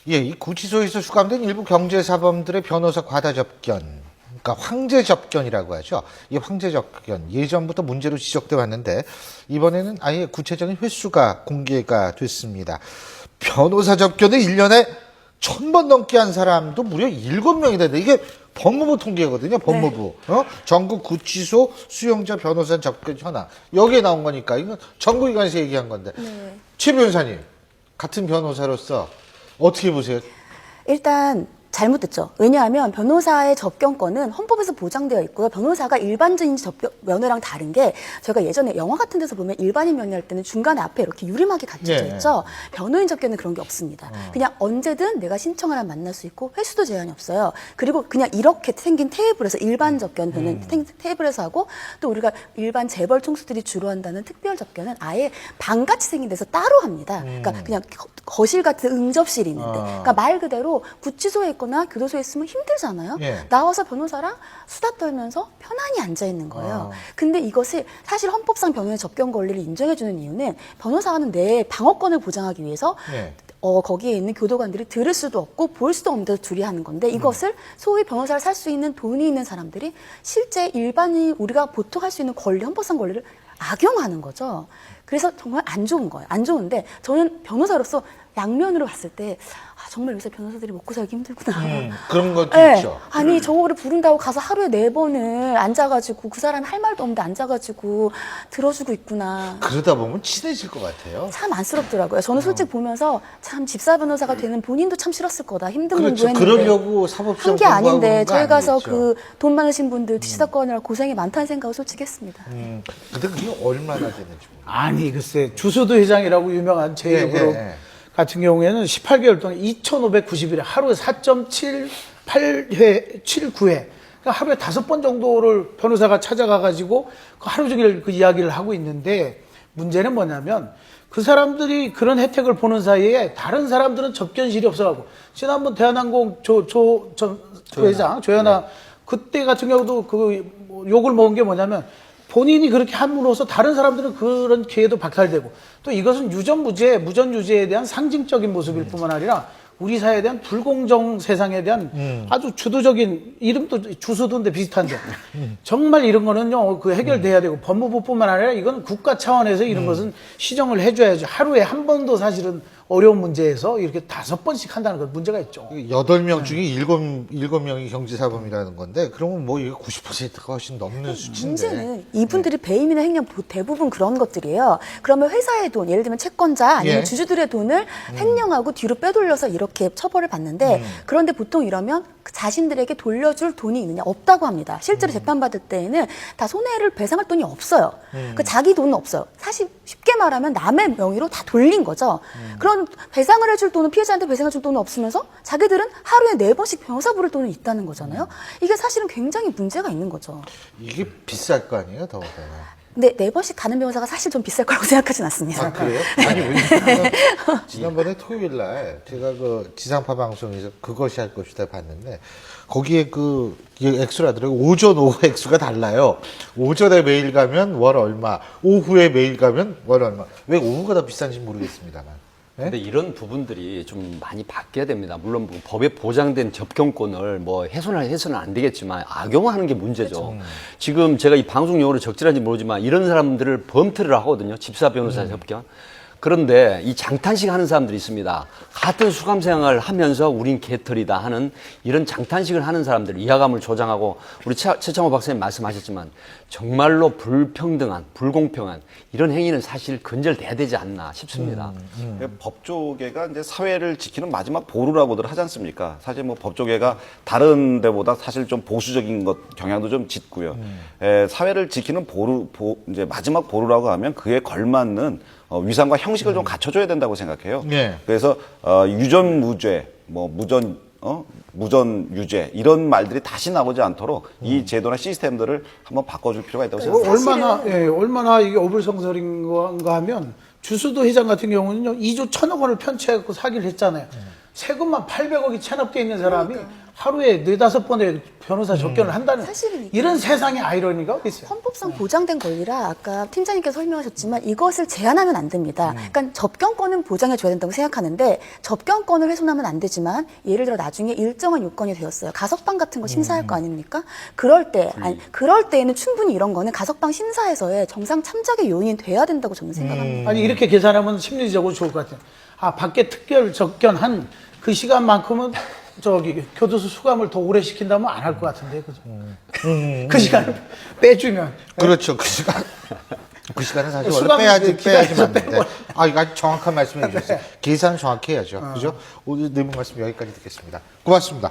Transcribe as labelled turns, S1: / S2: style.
S1: 예, 이 구치소에서 수감된 일부 경제사범들의 변호사 과다 접견, 그러니까 황제 접견이라고 하죠. 이 황제 접견 예전부터 문제로 지적돼 왔는데 이번에는 아예 구체적인 횟수가 공개가 됐습니다. 변호사 접견을 1년에 1000번 넘게 한 사람도 무려 7명이 되는데 이게 법무부 통계거든요. 법무부. 전국 구치소 수용자 변호사 접견 현황. 여기에 나온 거니까 이건 정부기관에서 얘기한 건데. 최 변호사님, 같은 변호사로서 어떻게 보세요?
S2: 일단 잘못됐죠. 왜냐하면 변호사의 접견권은 헌법에서 보장되어 있고요. 변호사가 일반적인 면회랑 다른 게 저희가 예전에 영화 같은 데서 보면 일반인 면회할 때는 중간에 앞에 이렇게 유리막이 갇혀져 있죠. 변호인 접견은 그런 게 없습니다. 그냥 언제든 내가 신청을 하면 만날 수 있고 횟수도 제한이 없어요. 그리고 그냥 이렇게 생긴 테이블에서 일반 접견 테이블에서 하고 또 우리가 일반 재벌 총수들이 주로 한다는 특별 접견은 아예 방같이 생긴 데서 따로 합니다. 그러니까 그냥 거실 같은 응접실이 있는데 그러니까 말 그대로 구치소에 있거나 교도소에 있으면 힘들잖아요. 나와서 변호사랑 수다 떨면서 편안히 앉아 있는 거예요. 근데 이것이 사실 헌법상 변호의 접견 권리를 인정해주는 이유는 변호사는 내 방어권을 보장하기 위해서 거기에 있는 교도관들이 들을 수도 없고 볼 수도 없는 데서 둘이 하는 건데 이것을 소위 변호사를 살 수 있는 돈이 있는 사람들이 실제 일반인 우리가 보통 할 수 있는 권리, 헌법상 권리를 악용하는 거죠. 그래서 정말 안 좋은 거예요. 안 좋은데 저는 변호사로서 양면으로 봤을 때 정말 요새 변호사들이 먹고 살기 힘들구나.
S1: 그런 것도 있죠.
S2: 아니 저거를 부른다고 가서 하루에 4번을 앉아가지고 그 사람이 할 말도 없는데 앉아가지고 들어주고 있구나.
S1: 그러다 보면 친해질 것 같아요.
S2: 참 안쓰럽더라고요. 저는 솔직히 보면서 참 집사 변호사가 되는 본인도 참 싫었을 거다. 힘든
S1: 그렇죠.
S2: 공부했는데.
S1: 그러려고 사법시험
S2: 한 게 아닌데
S1: 공부하고
S2: 저희 가서
S1: 아니겠죠.
S2: 그 돈 많으신 분들 뒤치다꺼느라 고생이 많다는 생각을 솔직히 했습니다.
S1: 근데 그게 얼마나 되는지 모르겠어요.
S3: 아니 글쎄 주소도 회장이라고 유명한 제2그룹 같은 경우에는 18개월 동안 2,590일에 하루에 4.78회, 79회 그러니까 하루에 5번 정도를 변호사가 찾아가가지고 그 하루 종일 그 이야기를 하고 있는데 문제는 뭐냐면 그 사람들이 그런 혜택을 보는 사이에 다른 사람들은 접견실이 없어가고 지난번 대한항공 회장 조현아 그때 같은 경우도 그 욕을 먹은 게 뭐냐면 본인이 그렇게 함으로써 다른 사람들은 그런 기회도 박탈되고 또 이것은 유전무죄, 무전유죄에 대한 상징적인 모습일 뿐만 아니라 우리 사회에 대한 불공정 세상에 대한 아주 주도적인 이름도 주소도인데 비슷한데 정말 이런 거는요 그 해결돼야 되고 법무부뿐만 아니라 이건 국가 차원에서 이런 것은 시정을 해줘야죠. 하루에 한 번도 사실은 어려운 문제에서 이렇게 5번씩 한다는 건 문제가 있죠.
S1: 8명 중에 7명이 경제사범이라는 건데 그러면 뭐 이거 90%가 훨씬 넘는 수치인데.
S2: 문제는 이분들이 배임이나 횡령 대부분 그런 것들이에요. 그러면 회사의 돈, 예를 들면 채권자 아니면 주주들의 돈을 횡령하고 뒤로 빼돌려서 이렇게 처벌을 받는데 그런데 보통 이러면 자신들에게 돌려줄 돈이 있느냐 없다고 합니다. 실제로 재판받을 때에는 다 손해를 배상할 돈이 없어요. 그 자기 돈은 없어요. 사실 쉽게 말하면 남의 명의로 다 돌린 거죠. 그런 배상을 해줄 돈은 피해자한테 배상을 줄 돈은 없으면서 자기들은 하루에 4번씩 변호사 부를 돈은 있다는 거잖아요. 이게 사실은 굉장히 문제가 있는 거죠.
S1: 이게 비쌀 거 아니에요, 더욱더.
S2: 근데 4번씩 가는 변호사가 사실 좀 비쌀 거라고 생각하진 않습니다.
S1: 아, 그래요? 아니, 왜냐면 지난번에 토요일 날 제가 그 지상파 방송에서 그것이 할 것이다 봤는데 거기에 그 액수를 하더라고요. 오전, 오후 액수가 달라요. 오전에 매일 가면 월 얼마, 오후에 매일 가면 월 얼마. 왜 오후가 더 비싼지 모르겠습니다만.
S4: 근데 이런 부분들이 좀 많이 바뀌어야 됩니다. 물론 뭐 법에 보장된 접견권을 뭐 해서는 안 되겠지만 악용하는 게 문제죠. 지금 제가 이 방송 용어로 적절한지 모르지만 이런 사람들을 범퇴를 하거든요. 집사 변호사 접견. 그런데 이 장탄식 하는 사람들이 있습니다. 같은 수감 생활을 하면서 우린 개털이다 하는 이런 장탄식을 하는 사람들, 이하감을 조장하고 우리 최창호 박사님 말씀하셨지만 정말로 불평등한, 불공평한 이런 행위는 사실 근절돼야 되지 않나 싶습니다.
S5: 법조계가 이제 사회를 지키는 마지막 보루라고들 하지 않습니까? 사실 뭐 법조계가 다른 데보다 사실 좀 보수적인 것 경향도 좀 짙고요. 사회를 지키는 이제 마지막 보루라고 하면 그에 걸맞는 위상과 형식을 좀 갖춰줘야 된다고 생각해요. 그래서 유전무죄, 뭐 무전유죄 이런 말들이 다시 나오지 않도록 이 제도나 시스템들을 한번 바꿔줄 필요가 있다고 생각합니다.
S3: 얼마나 이게 어불성설인가 하면 주수도 회장 같은 경우는요 2조 1,000억 원을 편취해갖고 사기를 했잖아요. 세금만 800억이 체납돼 있는 사람이 하루에 4-5번의 변호사 접견을 한다는
S2: 사실은
S3: 이런 세상의 아이러니가 어디 있어요?
S2: 헌법상 보장된 권리라 아까 팀장님께서 설명하셨지만 이것을 제한하면 안 됩니다. 그러니까 접견권은 보장해줘야 된다고 생각하는데 접견권을 훼손하면 안 되지만 예를 들어 나중에 일정한 요건이 되었어요. 가석방 같은 거 심사할 거 아닙니까? 그럴 때에는 충분히 이런 거는 가석방 심사에서의 정상 참작의 요인이 돼야 된다고 저는 생각합니다.
S3: 아니 이렇게 계산하면 심리적으로 좋을 것 같아요. 아 밖에 특별 접견한 그 시간만큼은 저기 교도소 수감을 더 오래 시킨다면 안 할 것 같은데 그죠? 그 시간을 빼주면
S1: 그렇죠. 그 시간은 사실 원래
S3: 수감
S1: 빼야지
S3: 기간에서
S1: 맞는데. 아, 이거 아주 정확한 말씀해 주셨어요. 계산은 정확히 해야죠. 그죠? 오늘 네분 말씀 여기까지 듣겠습니다. 고맙습니다.